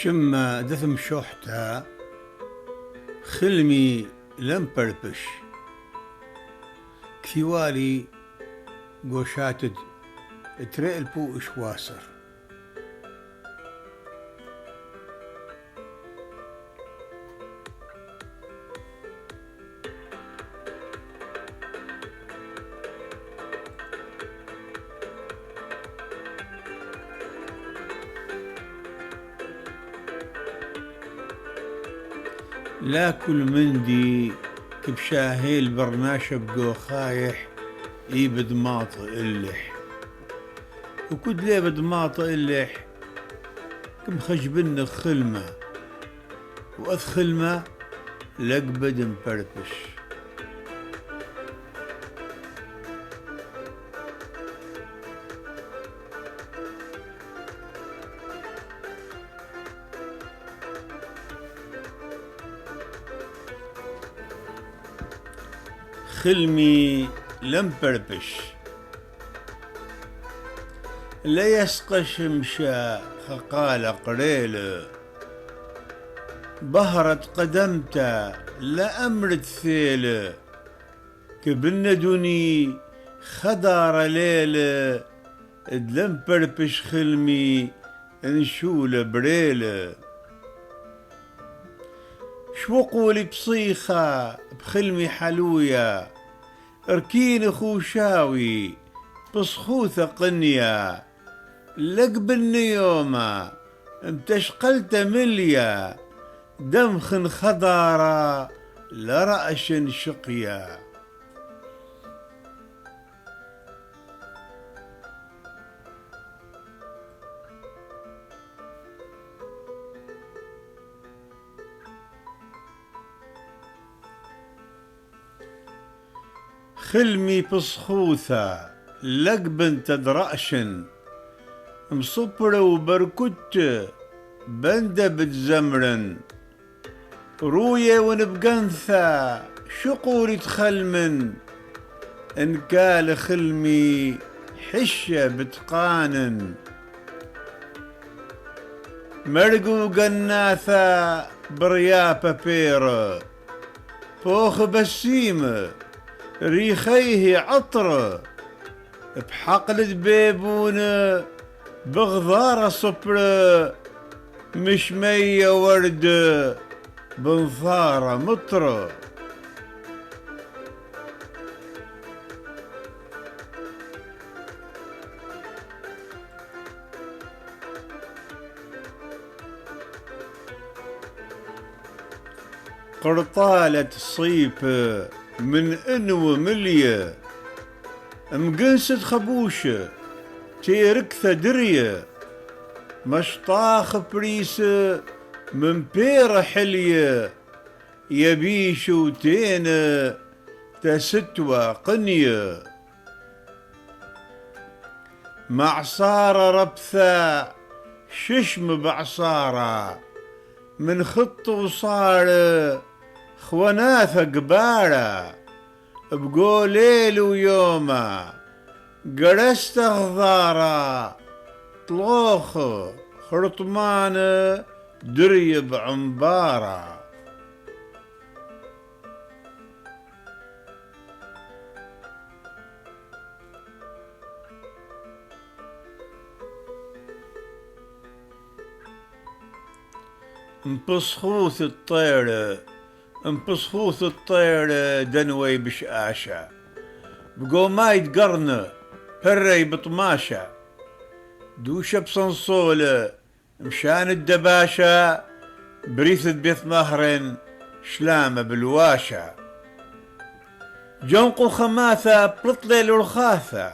شما دثم شوحتا خلمي لم بربش كثيوالي قوشاتد تريل بو إشواسر لا كل مندي كبشاهي البرناشة بقو خايح بدماط اللح وكد ليه بدماط اللح كم خجبن خلمة وأث خلمة لقبد مبربش خلمي لم بربش لا يسقش مشى خقال قريل بهرت قدمته لا أمرت ثيل كبن دوني خدار ليل لم بربش خلمي انشول بريل شوقولي بصيخة بخلمي حلوية اركين خوشاوي بصخوثة قنية لقبن يومة امتشقلت مليا دمخ خضارة لرأش شقيا خلمي بصخوثة لقبن تدرأشن مصبر وبركت بندة بتزمرن روية ونبقنثة شقوري تخلمن إن كال خلمي حشة بتقانن مرقو قناثة بريابة بير فوخ بسيمة ريخيه عطر بحقل بيبون بغضارة صبر مشمية ورد بنظارة مطر قرطالة صيف من انو ملية مقنسة خبوشة تيركثة درية مشطاخ بريسة من بيرة حلية يبيش وتينة تستوى قنية معصارة ربثة ششم بعصارة من خط وصار خواناثة قبارة بقو ليل ويومة قرست غضارة طلوخ خرطمانة دري بعنبارة مبصخوث الطير مبصخوث الطير دنوي بشاشة بقو ما يتقرن بري بطماشة دوشة بصنصولة مشان الدباشة بريثة بيث مهرن شلامة بالواشة جنقو خماثة بلطليل ورخاثة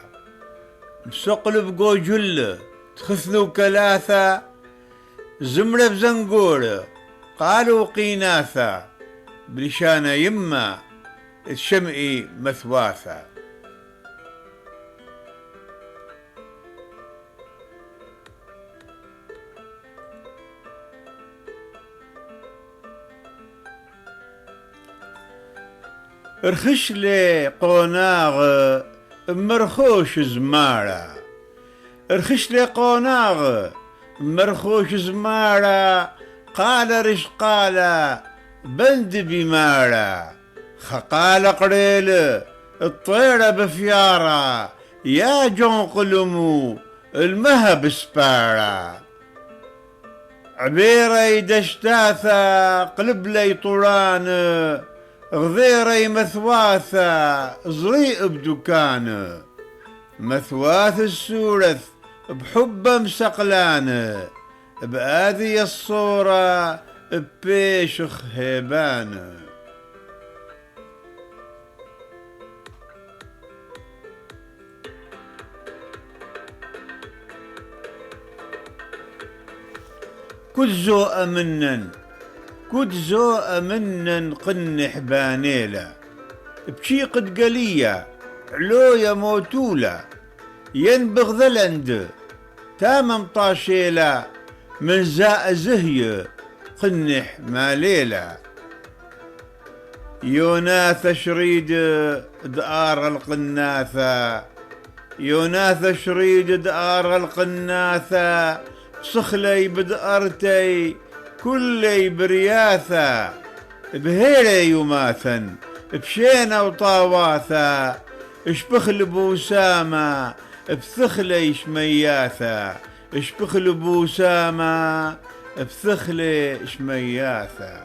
مسقل بقو جلة تخثنو كلاثة زمرة بزنقورة قالوا قيناثة بلشانة يما الشمئي مثواثة رخش لي قوناغ مرخوش زمارة رخش لي قوناغ مرخوش زمارة قال رش قال بند بمارة خقال قريل الطيرة بفيارة يا جون قلمو المهب سبارة عبيري دشتاثة قلب لي طوران غذيري مثواثة زريء بدكان مثواث السورث بحبه مسقلان بهذه الصورة بيشخ هيبان كتزو أمنن قنح بانيلا بشي قد قلية علويا موتولا ينبغ ذلند تامم طاشيلا من زاء زهي قنح ماليلا يوناث شريد دار القناثة يوناث شريد دار القناثة صخلي بدأرتي كلي برياثة بهيري يماثن بشينا وطاواثة اشبخل بوسامة بثخلي شمياثة اشبخل بوسامة بثخلي شمياثة